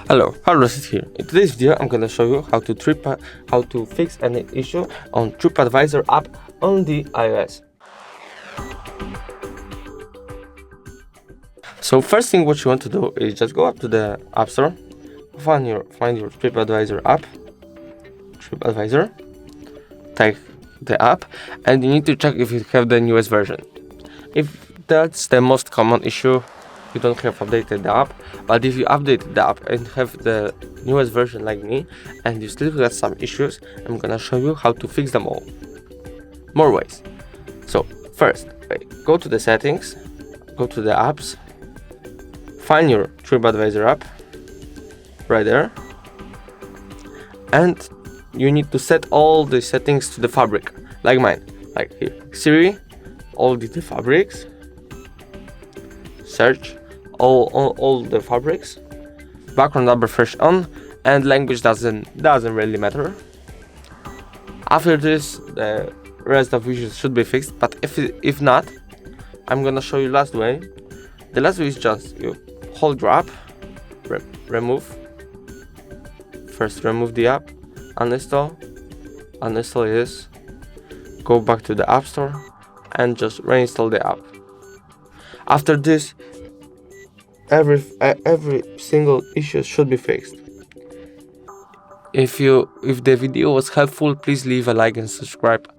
Hello, Harvest here. In today's video, I'm gonna show you how to fix an issue on TripAdvisor app on the iOS. So first thing what you want to do is just go up to the App Store, find your TripAdvisor app, TripAdvisor, take the app, and you need to check if you have the newest version. If that's the most common issue, you don't have updated the app. But if you update the app and have the newest version like me, and you still got some issues, I'm gonna show you how to fix them all. More ways. So first, go to the settings, go to the apps, find your TripAdvisor app right there, and you need to set all the settings to the fabric, like mine, like here, Siri, all the fabrics, search all the fabrics, background number fresh on, and language doesn't really matter. After this, the rest of issues should be fixed, but if not, I'm gonna show you last way. The last way is just you hold your app, remove the app, uninstall this, go back to the App Store and just reinstall the app. After this, every single issue should be fixed. If the video was helpful, please leave a like and subscribe.